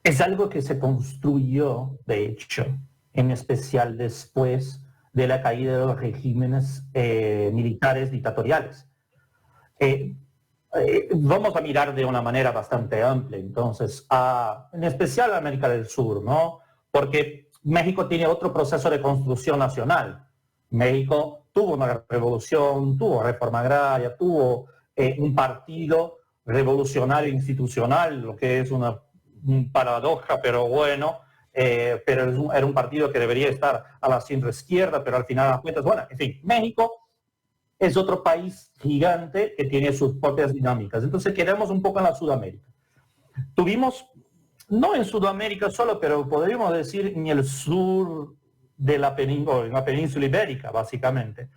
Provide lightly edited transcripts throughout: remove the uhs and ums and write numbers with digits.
es algo que se construyó, de hecho, en especial después de la caída de los regímenes militares dictatoriales. Vamos a mirar de una manera bastante amplia, entonces, en especial a América del Sur, ¿no? Porque México tiene otro proceso de construcción nacional. México tuvo una revolución, tuvo reforma agraria, tuvo un partido revolucionario institucional, lo que es una paradoja, pero bueno, pero era un partido que debería estar a la centro izquierda, pero al final de las cuentas, bueno, en fin, México es otro país gigante que tiene sus propias dinámicas. Entonces quedamos un poco en la Sudamérica. Tuvimos, no en Sudamérica solo, pero podríamos decir en el sur de la península ibérica, básicamente,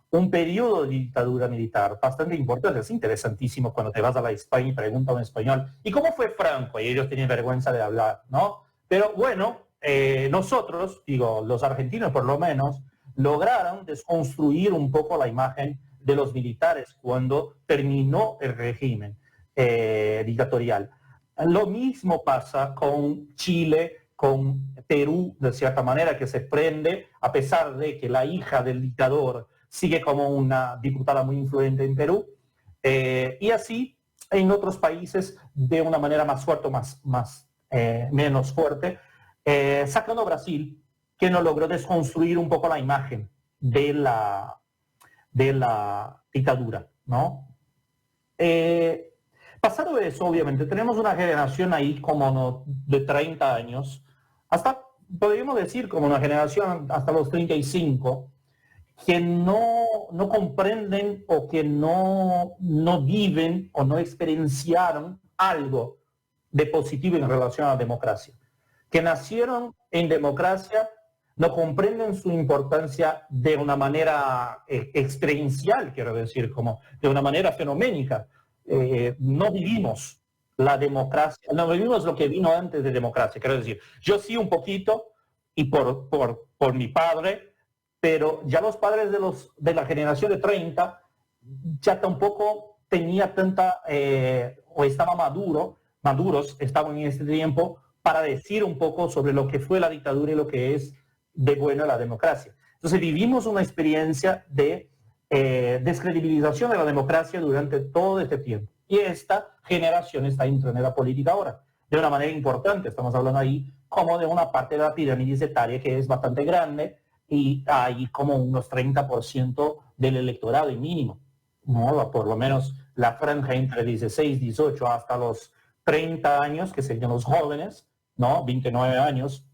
un periodo de dictadura militar bastante importante. Es interesantísimo cuando te vas a la España y preguntas a un español, ¿y cómo fue Franco? Y ellos tienen vergüenza de hablar, ¿no? Pero bueno, nosotros, digo, los argentinos por lo menos, lograron desconstruir un poco la imagen de los militares cuando terminó el régimen dictatorial. Lo mismo pasa con Chile, con Perú, de cierta manera, que se prende, a pesar de que la hija del dictador sigue como una diputada muy influyente en Perú, y así en otros países de una manera más fuerte, menos fuerte, sacando Brasil, que no logró desconstruir un poco la imagen de la dictadura, ¿no? Pasado eso, obviamente, tenemos una generación ahí como de 30 años, hasta, podríamos decir, como una generación hasta los 35, que no comprenden o que no viven o no experienciaron algo de positivo en relación a la democracia. Que nacieron en democracia, no comprenden su importancia de una manera experiencial, quiero decir, como de una manera fenoménica. No vivimos la democracia, no vivimos lo que vino antes de democracia, quiero decir, yo sí un poquito, y por mi padre, pero ya los padres de la generación de 30 ya tampoco tenía tanta, o estaba maduros estaban en este tiempo para decir un poco sobre lo que fue la dictadura y lo que es de bueno la democracia. Entonces vivimos una experiencia de descredibilización de la democracia durante todo este tiempo. Y esta generación está entrando en la política ahora, de una manera importante. Estamos hablando ahí como de una parte de la pirámide etaria que es bastante grande, y hay como unos 30% del electorado mínimo, ¿no? Por lo menos la franja entre 16, 18 hasta los 30 años, que serían los jóvenes, ¿no? 29 años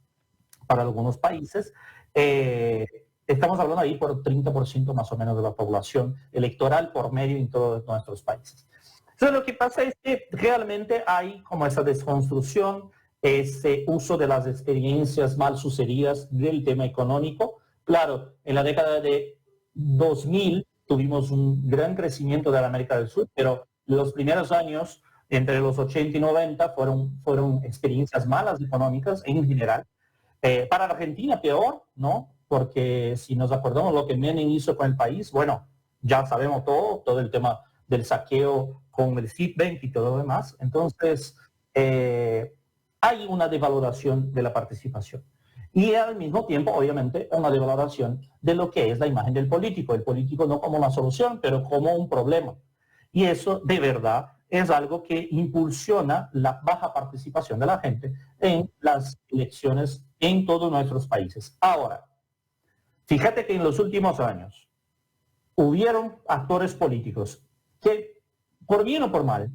para algunos países. Estamos hablando ahí por 30% más o menos de la población electoral por medio en todos nuestros países. Entonces lo que pasa es que realmente hay como esa desconstrucción, ese uso de las experiencias mal sucedidas del tema económico. Claro, en la década de 2000 tuvimos un gran crecimiento de la América del Sur, pero los primeros años, entre los 80 y 90, fueron experiencias malas económicas en general. Para Argentina peor, ¿no? Porque si nos acordamos lo que Menem hizo con el país, bueno, ya sabemos todo el tema del saqueo con el Citibank y todo lo demás. Entonces, hay una devaloración de la participación. Y al mismo tiempo, obviamente, una devaloración de lo que es la imagen del político. El político no como una solución, pero como un problema. Y eso, de verdad, es algo que impulsiona la baja participación de la gente en las elecciones en todos nuestros países. Ahora, fíjate que en los últimos años hubieron actores políticos que, por bien o por mal,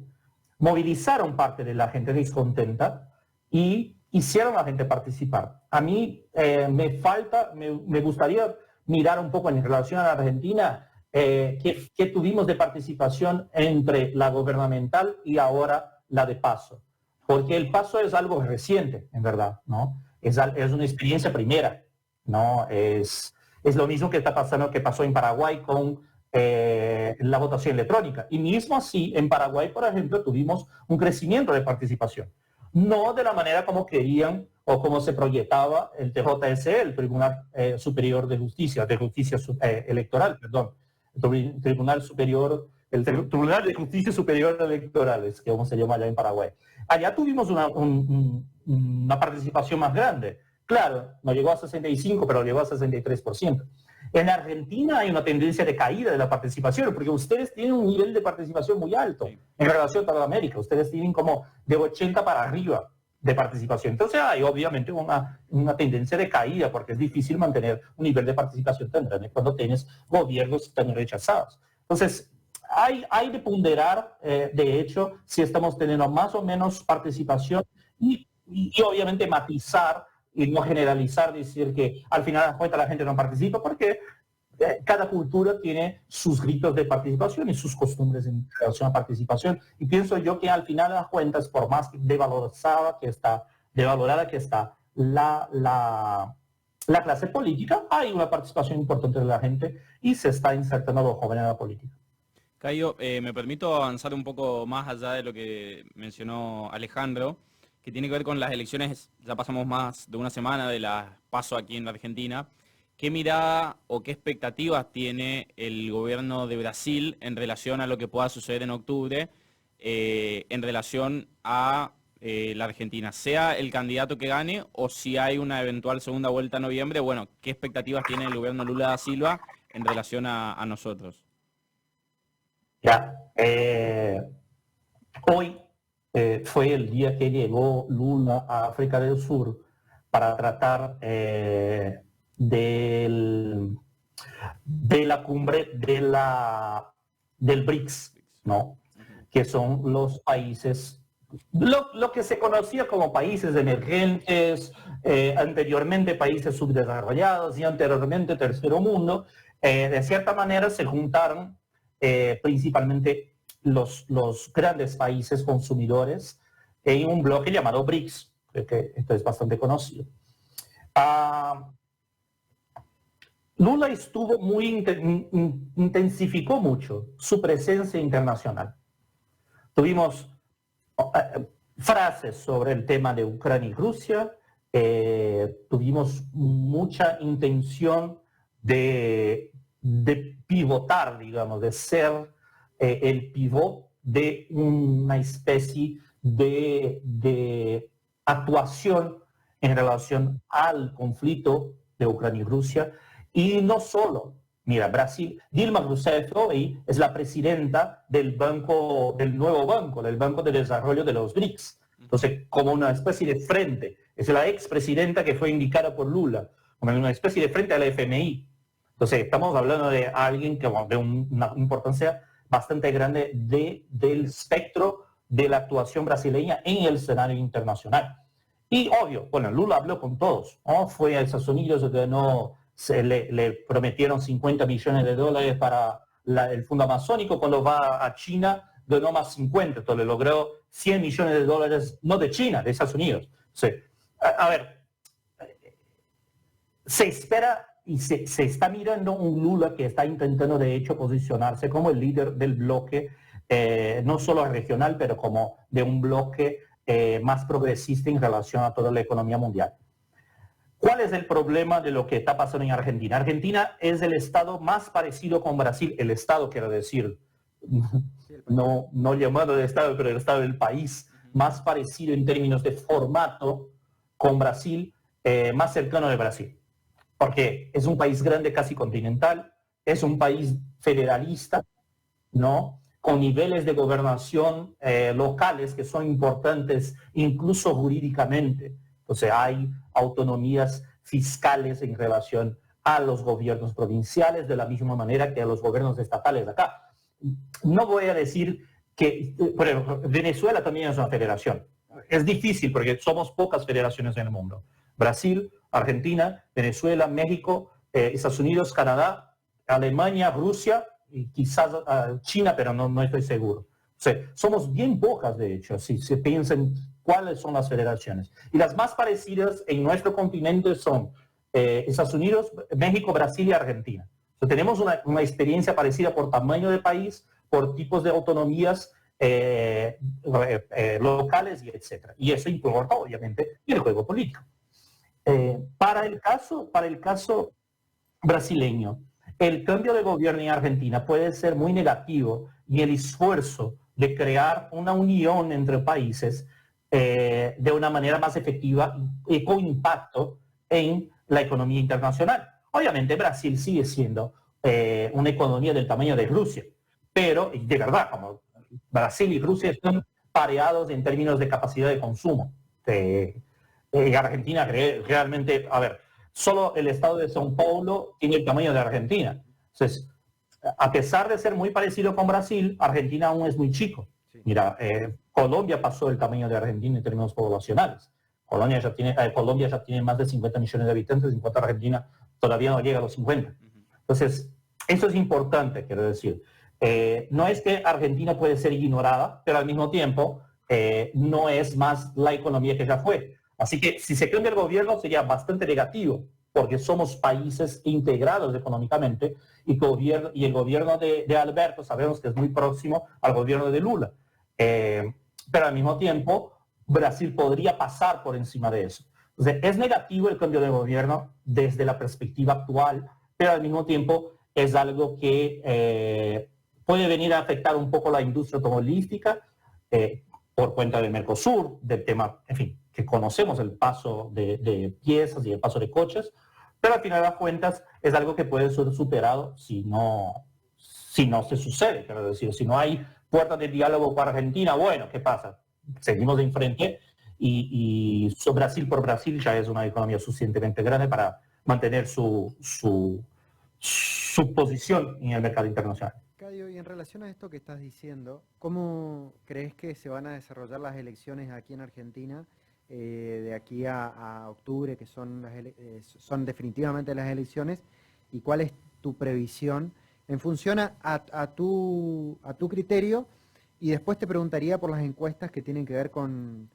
movilizaron parte de la gente descontenta y hicieron a la gente participar. A mí me gustaría mirar un poco en relación a la Argentina, que tuvimos de participación entre la gubernamental y ahora la de PASO. Porque el PASO es algo reciente, en verdad, ¿no? Es una experiencia primera, ¿no? Es lo mismo que está pasando, que pasó en Paraguay con la votación electrónica. Y mismo así, en Paraguay, por ejemplo, tuvimos un crecimiento de participación. No de la manera como querían o como se proyectaba el TJSE, el Tribunal Superior de Justicia Electoral, perdón. El Tribunal de Justicia Superior Electorales, que como se llama allá en Paraguay. Allá tuvimos una participación más grande. Claro, no llegó a 65, pero llegó a 63%. En Argentina hay una tendencia de caída de la participación, porque ustedes tienen un nivel de participación muy alto en relación a toda América. Ustedes tienen como de 80 para arriba de participación. Entonces hay obviamente una tendencia de caída, porque es difícil mantener un nivel de participación tan grande cuando tienes gobiernos tan rechazados. Entonces, hay de ponderar, de hecho, si estamos teniendo más o menos participación y obviamente matizar y no generalizar, decir que al final de las cuentas la gente no participa, porque cada cultura tiene sus ritos de participación y sus costumbres en relación a participación. Y pienso yo que al final de las cuentas, por más devalorada que está la clase política, hay una participación importante de la gente y se está insertando a los jóvenes en la política. Cayo, me permito avanzar un poco más allá de lo que mencionó Alejandro, que tiene que ver con las elecciones. Ya pasamos más de una semana de las PASO aquí en la Argentina. ¿Qué mirada o qué expectativas tiene el gobierno de Brasil en relación a lo que pueda suceder en octubre, en relación a la Argentina? Sea el candidato que gane o si hay una eventual segunda vuelta en noviembre, bueno, ¿qué expectativas tiene el gobierno Lula da Silva en relación a nosotros? Ya, hoy fue el día que llegó Lula a África del Sur para tratar de la cumbre del BRICS, ¿no? Que son los países, lo que se conocía como países emergentes, anteriormente países subdesarrollados y anteriormente tercero mundo. De cierta manera se juntaron principalmente los grandes países consumidores en un bloque llamado BRICS, que esto es bastante conocido. Lula estuvo intensificó mucho su presencia internacional. Tuvimos frases sobre el tema de Ucrania y Rusia, tuvimos mucha intención de pivotar, digamos, de ser el pivot de una especie de actuación en relación al conflicto de Ucrania y Rusia. Y no solo, mira, Brasil, Dilma Rousseff hoy es la presidenta del nuevo banco, del Banco de Desarrollo de los BRICS. Entonces, como una especie de frente, es la expresidenta que fue indicada por Lula, como una especie de frente a la FMI. Entonces, estamos hablando de alguien que de una importancia bastante grande del espectro de la actuación brasileña en el escenario internacional. Y obvio, bueno, Lula habló con todos, ¿no? Fue a Estados Unidos, le prometieron 50 millones de dólares para el Fondo Amazónico. Cuando va a China, ganó más 50, entonces le logró 100 millones de dólares, no de China, de Estados Unidos. Sí. A ver, se espera y se está mirando un Lula que está intentando de hecho posicionarse como el líder del bloque, no solo regional, pero como de un bloque más progresista en relación a toda la economía mundial. ¿Cuál es el problema de lo que está pasando en Argentina? Argentina es el estado más parecido con Brasil, el estado quiero decir, no llamado de estado, pero el estado del país, más parecido en términos de formato con Brasil, más cercano de Brasil. Porque es un país grande, casi continental, es un país federalista, ¿no? Con niveles de gobernación locales que son importantes incluso jurídicamente. Entonces hay autonomías fiscales en relación a los gobiernos provinciales de la misma manera que a los gobiernos estatales acá. No voy a decir que, por ejemplo, Venezuela también es una federación. Es difícil porque somos pocas federaciones en el mundo. Brasil, Argentina, Venezuela, México, Estados Unidos, Canadá, Alemania, Rusia y quizás China, pero no estoy seguro. O sea, somos bien pocas, de hecho, si se piensan cuáles son las federaciones. Y las más parecidas en nuestro continente son Estados Unidos, México, Brasil y Argentina. Entonces, tenemos una experiencia parecida por tamaño de país, por tipos de autonomías locales y etc. Y eso importa, obviamente, en el juego político. Para el caso brasileño, el cambio de gobierno en Argentina puede ser muy negativo y el esfuerzo de crear una unión entre países de una manera más efectiva y con impacto en la economía internacional. Obviamente Brasil sigue siendo una economía del tamaño de Rusia, pero de verdad, como Brasil y Rusia están pareados en términos de capacidad de consumo. Argentina realmente, a ver, solo el estado de São Paulo tiene el tamaño de Argentina. Entonces, a pesar de ser muy parecido con Brasil, Argentina aún es muy chico. Mira, Colombia pasó el tamaño de Argentina en términos poblacionales. Colombia ya tiene más de 50 millones de habitantes, en cuanto a Argentina todavía no llega a los 50. Entonces, eso es importante, quiero decir. No es que Argentina puede ser ignorada, pero al mismo tiempo no es más la economía que ya fue. Así que si se cambia el gobierno sería bastante negativo, porque somos países integrados económicamente y el gobierno de Alberto sabemos que es muy próximo al gobierno de Lula. Pero al mismo tiempo, Brasil podría pasar por encima de eso. Entonces, es negativo el cambio de gobierno desde la perspectiva actual, pero al mismo tiempo es algo que puede venir a afectar un poco la industria automovilística por cuenta del Mercosur, del tema, en fin, que conocemos el paso de piezas y el paso de coches, pero al final de cuentas es algo que puede ser superado si no se sucede, quiero decir, si no hay puertas de diálogo con Argentina, bueno, ¿qué pasa? Seguimos de enfrente y Brasil por Brasil ya es una economía suficientemente grande para mantener su posición en el mercado internacional. Caio, y en relación a esto que estás diciendo, ¿cómo crees que se van a desarrollar las elecciones aquí en Argentina de aquí a octubre, que son definitivamente las elecciones? ¿Y cuál es tu previsión en función a tu criterio? Y después te preguntaría por las encuestas que tienen que ver con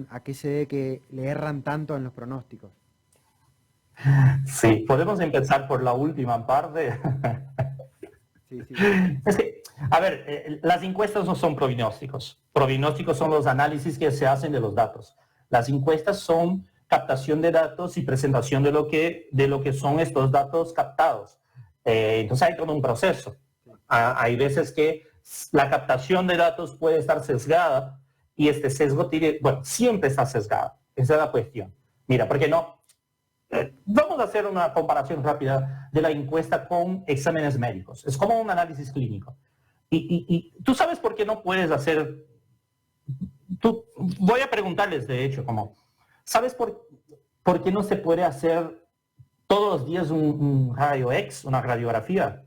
a qué se debe que le erran tanto en los pronósticos. Sí, podemos empezar por la última parte. Sí. Es que, a ver, las encuestas no son pronósticos. Pronósticos son los análisis que se hacen de los datos. Las encuestas son captación de datos y presentación de lo que son estos datos captados. Entonces hay todo un proceso. Hay veces que la captación de datos puede estar sesgada y este sesgo siempre está sesgado. Esa es la cuestión. Mira, ¿por qué no? Vamos a hacer una comparación rápida de la encuesta con exámenes médicos. Es como un análisis clínico. Y tú sabes por qué no puedes hacer... Voy a preguntarles, de hecho, ¿sabes por qué no se puede hacer todos los días un rayo X, una radiografía?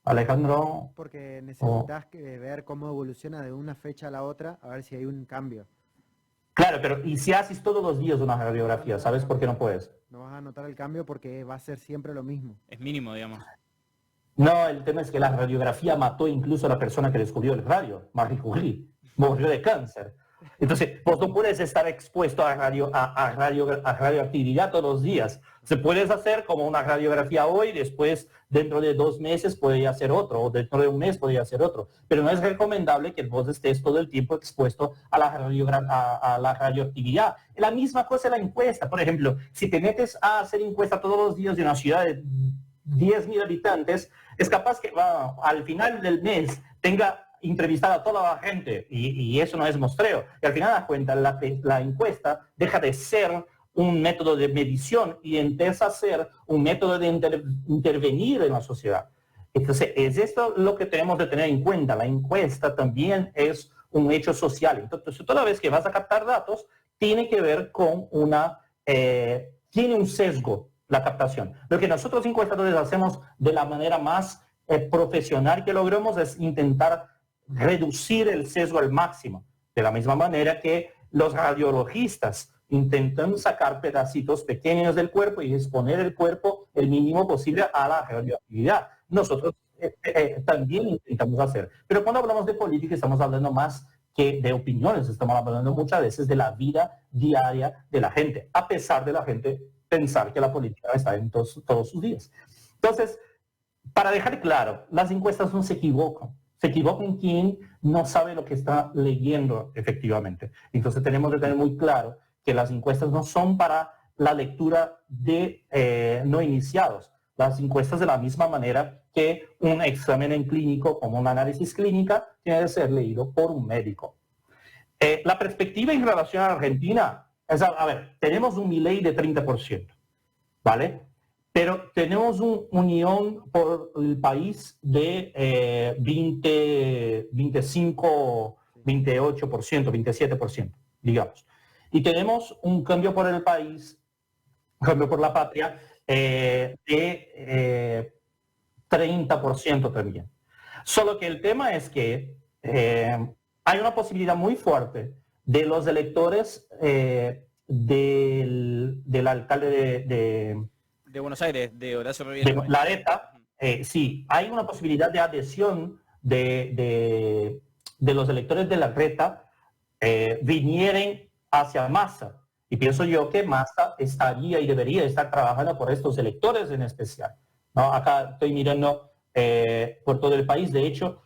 Alejandro. Porque necesitas ver cómo evoluciona de una fecha a la otra, a ver si hay un cambio. Claro, pero ¿y si haces todos los días una radiografía? ¿Sabes por qué no puedes? No vas a notar el cambio porque va a ser siempre lo mismo. Es mínimo, digamos. No, el tema es que la radiografía mató incluso a la persona que descubrió el radio, Marie Curie. Murió de cáncer. Entonces, vos no puedes estar expuesto a radioactividad todos los días. Se puedes hacer como una radiografía hoy, después dentro de 2 meses podría hacer otro, o dentro de 1 mes podría hacer otro. Pero no es recomendable que vos estés todo el tiempo expuesto a la radioactividad. La misma cosa en la encuesta. Por ejemplo, si te metes a hacer encuesta todos los días de una ciudad de 10.000 habitantes, es capaz que al final del mes tenga entrevistar a toda la gente y eso no es muestreo. Y al final de cuentas la encuesta deja de ser un método de medición y empieza a ser un método de intervenir en la sociedad. Entonces, es esto lo que tenemos de tener en cuenta. La encuesta también es un hecho social. Entonces, toda vez que vas a captar datos, tiene que ver con tiene un sesgo la captación. Lo que nosotros encuestadores hacemos de la manera más profesional que logramos es intentar reducir el sesgo al máximo, de la misma manera que los radiologistas intentan sacar pedacitos pequeños del cuerpo y exponer el cuerpo el mínimo posible a la radioactividad. Nosotros también intentamos hacer, pero cuando hablamos de política estamos hablando más que de opiniones, estamos hablando muchas veces de la vida diaria de la gente, a pesar de la gente pensar que la política está en todos sus días. Entonces, para dejar claro, las encuestas no se equivocan. Se equivocan quien no sabe lo que está leyendo efectivamente. Entonces tenemos que tener muy claro que las encuestas no son para la lectura de no iniciados. Las encuestas de la misma manera que un examen en clínico, como un análisis clínica, tiene que ser leído por un médico. La perspectiva en relación a Argentina es, a ver, tenemos un Milei de 30%, ¿vale? Pero tenemos una unión por el país de 20, 25, 28%, 27%, digamos. Y tenemos un cambio por el país, un cambio por la patria, de 30% también. Solo que el tema es que hay una posibilidad muy fuerte de los electores del alcalde De Buenos Aires, de Horacio Rodríguez. de Larreta. Sí, hay una posibilidad de adhesión de los electores de Larreta vinieren hacia Massa. Y pienso yo que Massa estaría y debería estar trabajando por estos electores en especial, ¿no? Acá estoy mirando por todo el país. De hecho,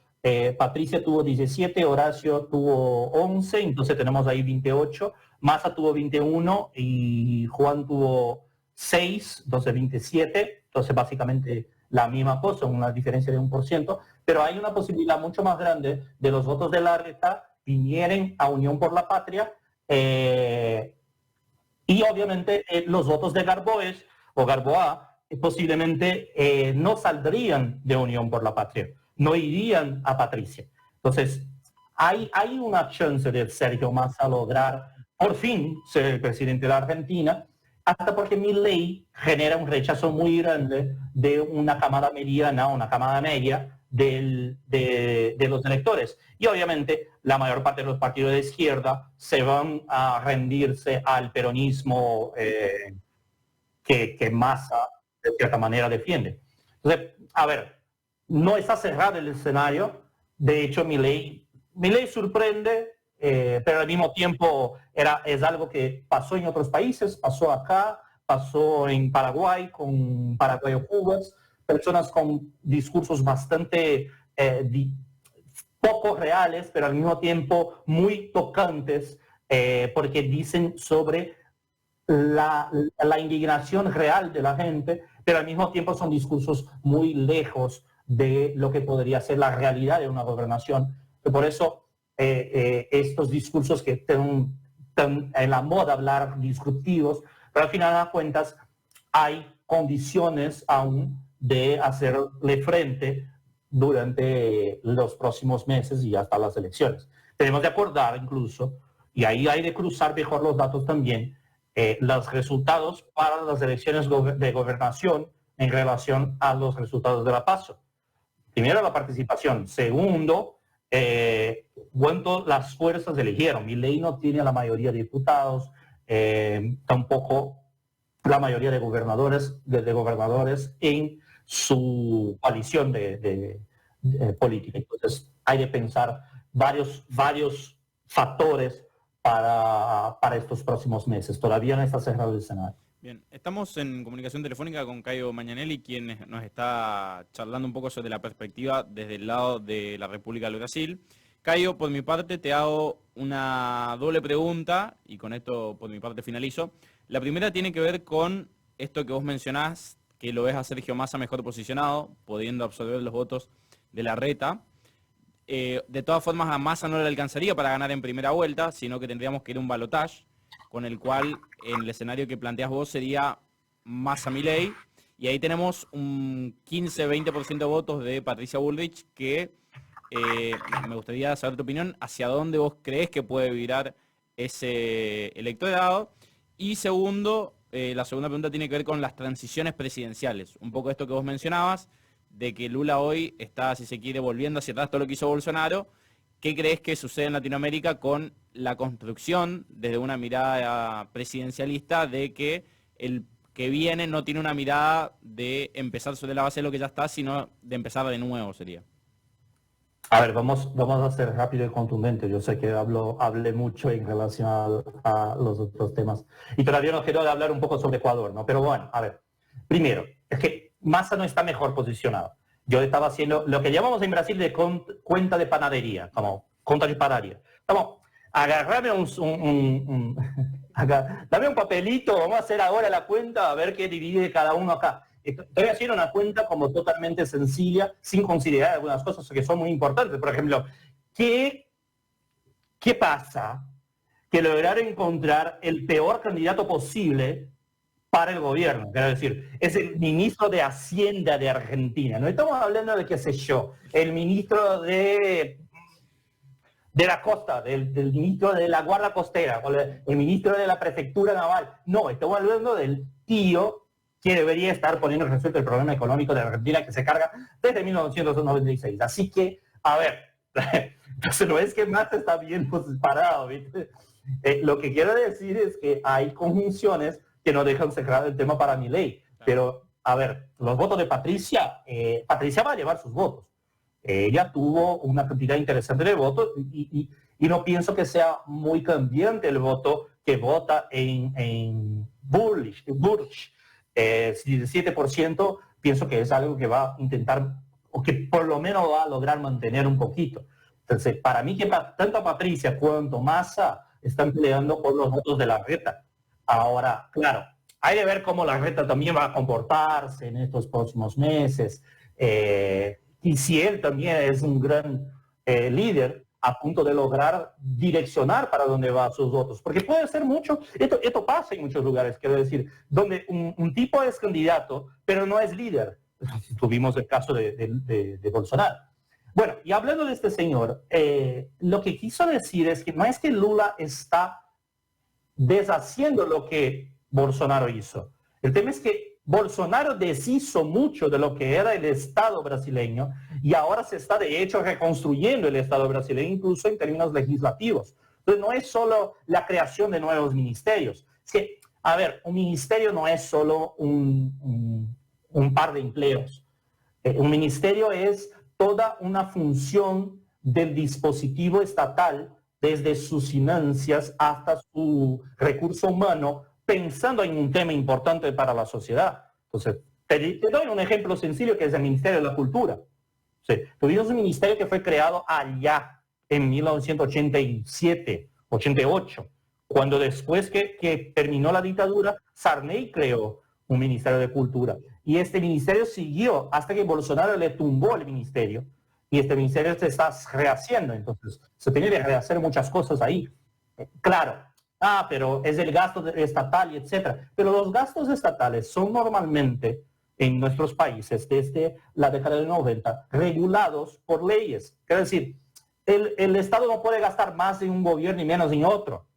Patricia tuvo 17, Horacio tuvo 11, entonces tenemos ahí 28. Massa tuvo 21 y Juan tuvo 6, entonces 27. Entonces básicamente la misma cosa, una diferencia de 1%. Pero hay una posibilidad mucho más grande de los votos de Larreta vinieren a Unión por la Patria. Y obviamente los votos de Garboes o Garboa posiblemente no saldrían de Unión por la Patria, no irían a Patricia. Entonces, hay una chance de Sergio Massa lograr por fin ser el presidente de la Argentina, hasta porque Milei genera un rechazo muy grande de una camada mediana, una camada media de los electores. Y obviamente la mayor parte de los partidos de izquierda se van a rendirse al peronismo que Massa de cierta manera defiende. Entonces, a ver, no está cerrado el escenario. De hecho, Milei sorprende, pero al mismo tiempo es algo que pasó en otros países, pasó acá, pasó en Paraguay, con paraguayos-cubas, personas con discursos bastante poco reales, pero al mismo tiempo muy tocantes, porque dicen sobre la indignación real de la gente, pero al mismo tiempo son discursos muy lejos de lo que podría ser la realidad de una gobernación. Por eso estos discursos que están en la moda hablar disruptivos, pero al final de cuentas hay condiciones aún de hacerle frente durante los próximos meses y hasta las elecciones. Tenemos de acordar incluso, y ahí hay de cruzar mejor los datos también, los resultados para las elecciones de gobernación en relación a los resultados de la PASO. Primero, la participación. Segundo, cuánto las fuerzas eligieron. Milei no tiene la mayoría de diputados, tampoco la mayoría de gobernadores en su coalición de política. Entonces, hay de pensar varios factores para estos próximos meses. Todavía no está cerrado el escenario. Bien, estamos en comunicación telefónica con Caio Magnanelli, quien nos está charlando un poco sobre la perspectiva desde el lado de la República del Brasil. Caio, por mi parte te hago una doble pregunta y con esto por mi parte finalizo. La primera tiene que ver con esto que vos mencionás, que lo ves a Sergio Massa mejor posicionado, pudiendo absorber los votos de Larreta. De todas formas, a Massa no le alcanzaría para ganar en primera vuelta, sino que tendríamos que ir a un balotaje, con el cual en el escenario que planteas vos sería Massa-Milei, y ahí tenemos un 15-20% de votos de Patricia Bullrich, que me gustaría saber tu opinión, hacia dónde vos crees que puede virar ese electorado. Y segundo, la segunda pregunta tiene que ver con las transiciones presidenciales, un poco esto que vos mencionabas, de que Lula hoy está, si se quiere, volviendo hacia atrás todo lo que hizo Bolsonaro. ¿Qué crees que sucede en Latinoamérica con la construcción, desde una mirada presidencialista, de que el que viene no tiene una mirada de empezar sobre la base de lo que ya está, sino de empezar de nuevo, sería? A ver, vamos a ser rápido y contundente. Yo sé que hablé mucho en relación a los otros temas. Y todavía no quiero hablar un poco sobre Ecuador, ¿no? Pero bueno, a ver. Primero, es que Massa no está mejor posicionado. Yo estaba haciendo lo que llamamos en Brasil de cuenta de panadería, como cuenta de panadería. Vamos, agarrame dame un papelito, vamos a hacer ahora la cuenta, a ver qué divide cada uno acá. Estoy haciendo una cuenta como totalmente sencilla, sin considerar algunas cosas que son muy importantes. Por ejemplo, ¿qué ¿qué pasa? Que lograron encontrar el peor candidato posible para el gobierno. Quiero decir, es el ministro de Hacienda de Argentina. No estamos hablando de, qué sé yo, el ministro de la costa, del ministro de la Guardia Costera, o el ministro de la Prefectura Naval. No, estamos hablando del tío que debería estar poniendo resuelto el problema económico de Argentina que se carga desde 1996. Así que, a ver, entonces no es que más está bien parado, ¿viste? Lo que quiero decir es que hay conjunciones que no dejan cerrado el tema para Milei. Pero, a ver, los votos de Patricia, Patricia va a llevar sus votos. Ella tuvo una cantidad interesante de votos y no pienso que sea muy cambiante el voto que vota en Bullrich. 7%, pienso que es algo que va a intentar, o que por lo menos va a lograr mantener un poquito. Entonces, para mí que tanto Patricia cuanto Massa están peleando por los votos de Larreta. Ahora, claro, hay de ver cómo Larreta también va a comportarse en estos próximos meses. Y si él también es un gran líder a punto de lograr direccionar para dónde va sus votos. Porque puede ser mucho, esto pasa en muchos lugares, quiero decir, donde un tipo es candidato, pero no es líder. Tuvimos el caso de Bolsonaro. Bueno, y hablando de este señor, lo que quiso decir es que no es que Lula está deshaciendo lo que Bolsonaro hizo. El tema es que Bolsonaro deshizo mucho de lo que era el Estado brasileño y ahora se está de hecho reconstruyendo el Estado brasileño, incluso en términos legislativos. Entonces no es solo la creación de nuevos ministerios. Es que, a ver, un ministerio no es solo un par de empleos. Un ministerio es toda una función del dispositivo estatal, desde sus finanzas hasta su recurso humano, pensando en un tema importante para la sociedad. Entonces, te doy un ejemplo sencillo que es el Ministerio de la Cultura. Sí, tuvimos un ministerio que fue creado allá en 1987, 88, cuando después que terminó la dictadura, Sarney creó un Ministerio de Cultura. Y este ministerio siguió hasta que Bolsonaro le tumbó el ministerio. Y este ministerio se está rehaciendo. Entonces, se tiene que rehacer muchas cosas ahí. Claro, pero es el gasto estatal y etcétera. Pero los gastos estatales son normalmente en nuestros países desde la década del 90 regulados por leyes. Es decir, el Estado no puede gastar más en un gobierno y menos en otro,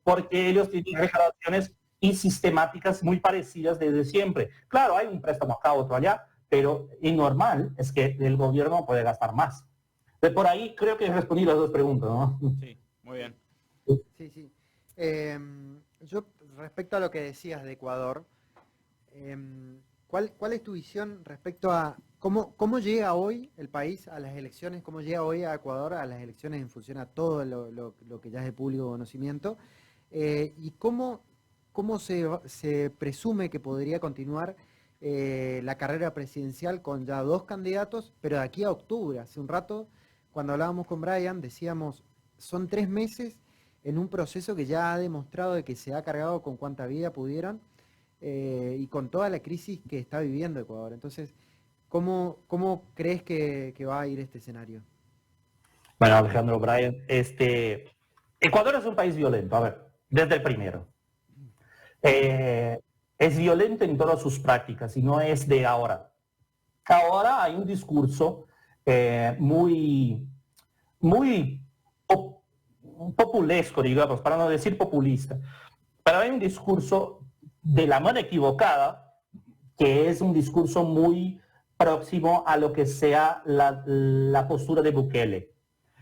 porque ellos tienen regulaciones y sistemáticas muy parecidas desde siempre. Claro, hay un préstamo acá, otro allá, pero lo normal es que el gobierno no puede gastar más. De por ahí creo que respondí las dos preguntas, ¿no? Sí, muy bien. Sí. Yo, respecto a lo que decías de Ecuador, ¿cuál es tu visión respecto a cómo llega hoy el país a las elecciones, cómo llega hoy a Ecuador a las elecciones en función a todo lo que ya es de público conocimiento, y cómo se presume que podría continuar la carrera presidencial con ya dos candidatos, pero de aquí a octubre? Hace un rato, cuando hablábamos con Brian, decíamos, son 3 meses en un proceso que ya ha demostrado de que se ha cargado con cuanta vida pudieron, y con toda la crisis que está viviendo Ecuador. Entonces, ¿cómo crees que va a ir este escenario? Bueno, Alejandro, Brian, Ecuador es un país violento, a ver, desde el primero. Es violento en todas sus prácticas y no es de ahora. Ahora hay un discurso muy populesco, digamos, para no decir populista, pero hay un discurso de la mano equivocada, que es un discurso muy próximo a lo que sea la postura de Bukele.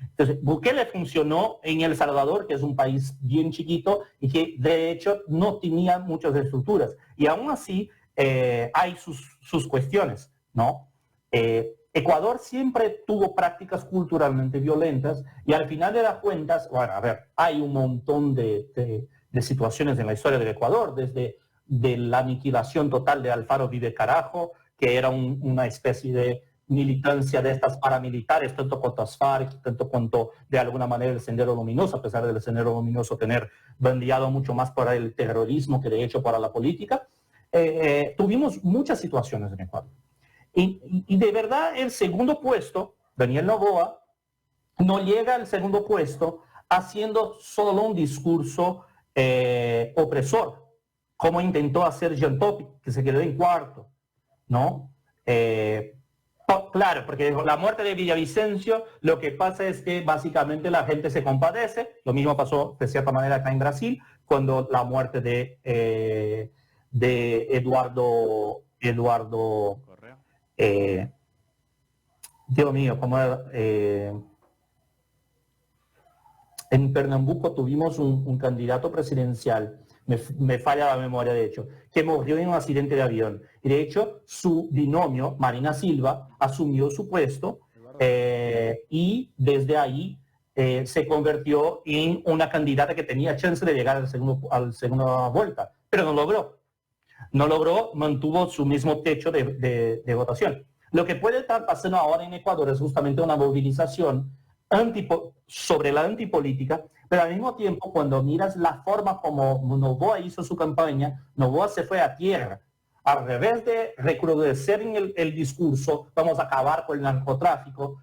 Entonces, Bukele funcionó en El Salvador, que es un país bien chiquito y que de hecho no tenía muchas estructuras. Y aún así hay sus cuestiones, ¿no? Ecuador siempre tuvo prácticas culturalmente violentas y al final de las cuentas, bueno, a ver, hay un montón de situaciones en la historia del Ecuador, desde la aniquilación total de Alfaro Vive Carajo, que era una especie de militancia de estas paramilitares, tanto cuanto las FARC, tanto cuanto de alguna manera el Sendero Luminoso, a pesar del Sendero Luminoso tener bandeado mucho más para el terrorismo que de hecho para la política. Tuvimos muchas situaciones en Ecuador. Y de verdad el segundo puesto, Daniel Noboa, no llega al segundo puesto haciendo solo un discurso opresor, como intentó hacer Jean Todt, que se quedó en cuarto, ¿no? Claro, porque la muerte de Villavicencio, lo que pasa es que básicamente la gente se compadece. Lo mismo pasó de cierta manera acá en Brasil, cuando la muerte de Eduardo Correa. Dios mío, ¿cómo era? En Pernambuco tuvimos un candidato presidencial, me falla la memoria de hecho, que murió en un accidente de avión. Y de hecho, su binomio, Marina Silva, asumió su puesto y desde ahí se convirtió en una candidata que tenía chance de llegar al segunda vuelta, pero no logró. No logró, mantuvo su mismo techo de votación. Lo que puede estar pasando ahora en Ecuador es justamente una movilización sobre la antipolítica, pero al mismo tiempo, cuando miras la forma como Noboa hizo su campaña, Noboa se fue a tierra. Al revés de recrudecer en el discurso, vamos a acabar con el narcotráfico,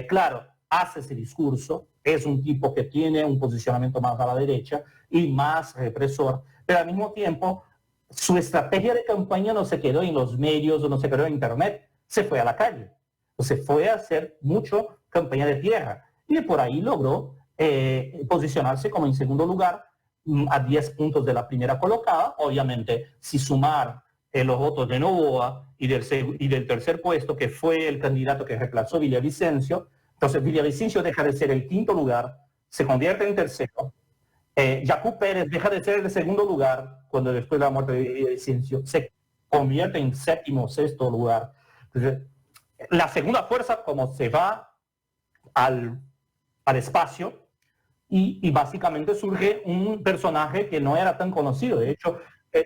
claro, hace ese discurso, es un tipo que tiene un posicionamiento más a la derecha y más represor, pero al mismo tiempo, su estrategia de campaña no se quedó en los medios o no se quedó en internet, se fue a la calle. Se fue a hacer mucho campaña de tierra y por ahí logró posicionarse como en segundo lugar a 10 puntos de la primera colocada. Obviamente, si sumar los votos de Noboa y del tercer puesto, que fue el candidato que reemplazó Villavicencio, entonces Villavicencio deja de ser el quinto lugar, se convierte en tercero. Yacu Pérez deja de ser el segundo lugar cuando después de la muerte de Villavicencio se convierte en séptimo o sexto lugar. Entonces, la segunda fuerza como se va al espacio y básicamente surge un personaje que no era tan conocido. De hecho,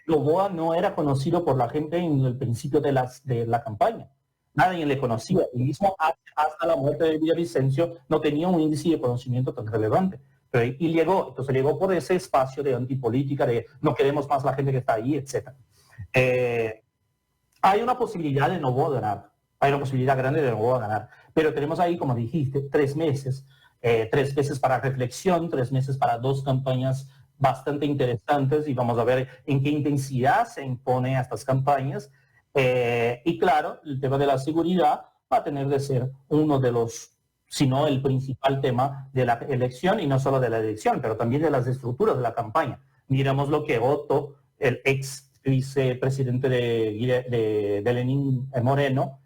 Noboa no era conocido por la gente en el principio de la campaña. Nadie le conocía. Y mismo hasta la muerte de Villavicencio no tenía un índice de conocimiento tan relevante. Pero, y llegó, entonces llegó por ese espacio de antipolítica, de no queremos más la gente que está ahí, etc. Hay una posibilidad de Noboa ganar. Hay una posibilidad grande de Noboa ganar. Pero tenemos ahí, como dijiste, 3 meses. 3 meses para reflexión, 3 meses para 2 campañas bastante interesantes y vamos a ver en qué intensidad se impone a estas campañas. Y claro, el tema de la seguridad va a tener de ser uno de los, si no el principal tema de la elección, y no solo de la elección, pero también de las estructuras de la campaña. Miramos lo que Otto, el ex vicepresidente de Lenín Moreno,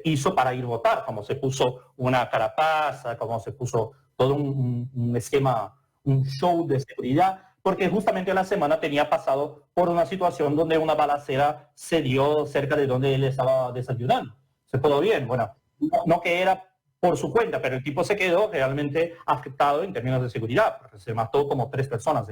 hizo para ir a votar, como se puso una carapaza, como se puso todo un esquema, un show de seguridad, porque justamente la semana tenía pasado por una situación donde una balacera se dio cerca de donde él estaba desayunando. Se todo bien, bueno, no que era por su cuenta, pero el tipo se quedó realmente afectado en términos de seguridad, porque se mató como 3 personas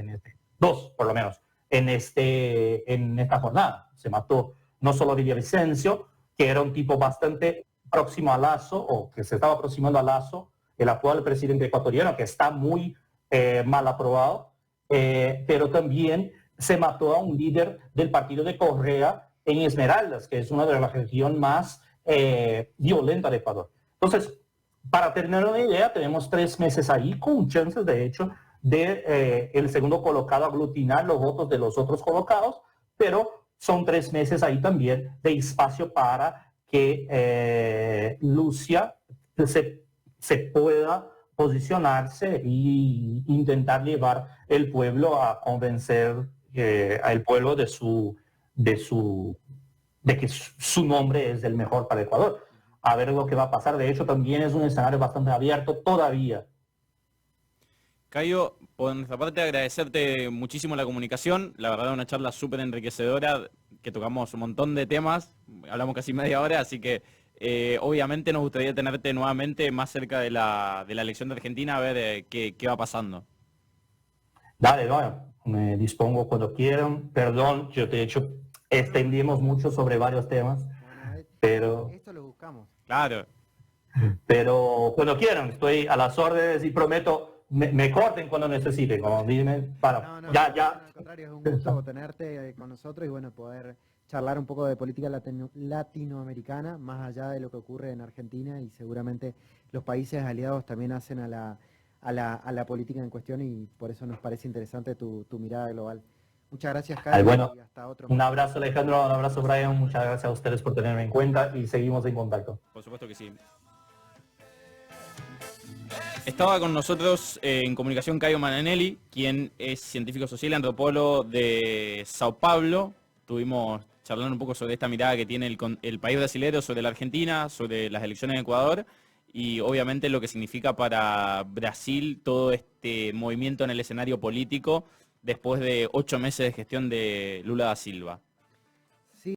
dos por lo menos, en esta jornada. Se mató no solo Villavicencio, que era un tipo bastante próximo a Lasso, o que se estaba aproximando a Lasso, el actual presidente ecuatoriano, que está muy mal aprobado, pero también se mató a un líder del partido de Correa en Esmeraldas, que es una de las regiones más violentas de Ecuador. Entonces, para tener una idea, tenemos 3 meses ahí con chances, de hecho, de el segundo colocado aglutinar los votos de los otros colocados, pero son 3 meses ahí también de espacio para que Lucia se pueda posicionarse e intentar llevar el pueblo a convencer al pueblo de que su nombre es el mejor para Ecuador. A ver lo que va a pasar. De hecho, también es un escenario bastante abierto todavía. Cayo, por nuestra parte agradecerte muchísimo la comunicación, la verdad una charla súper enriquecedora, que tocamos un montón de temas, hablamos casi media hora, así que obviamente nos gustaría tenerte nuevamente más cerca de la elección de Argentina, a ver qué va pasando. Dale, bueno, me dispongo cuando quieran. Perdón, yo de hecho extendimos mucho sobre varios temas, Bueno, pero esto lo buscamos. Claro. Pero cuando quieran, estoy a las órdenes y prometo, me corten cuando necesiten, como dime, para, No, ya. al contrario, es un gusto tenerte con nosotros y bueno, poder charlar un poco de política latinoamericana, más allá de lo que ocurre en Argentina y seguramente los países aliados también hacen a a la política en cuestión y por eso nos parece interesante tu mirada global. Muchas gracias, Carlos, Bueno, y hasta otro. un abrazo, Alejandro, un abrazo, Brian, muchas gracias a ustedes por tenerme en cuenta y seguimos en contacto. Por supuesto que sí. Estaba con nosotros en comunicación Caio Mananelli, quien es científico social y antropólogo de Sao Paulo. Estuvimos charlando un poco sobre esta mirada que tiene el país brasilero sobre la Argentina, sobre las elecciones en Ecuador y obviamente lo que significa para Brasil todo este movimiento en el escenario político después de 8 meses de gestión de Lula da Silva.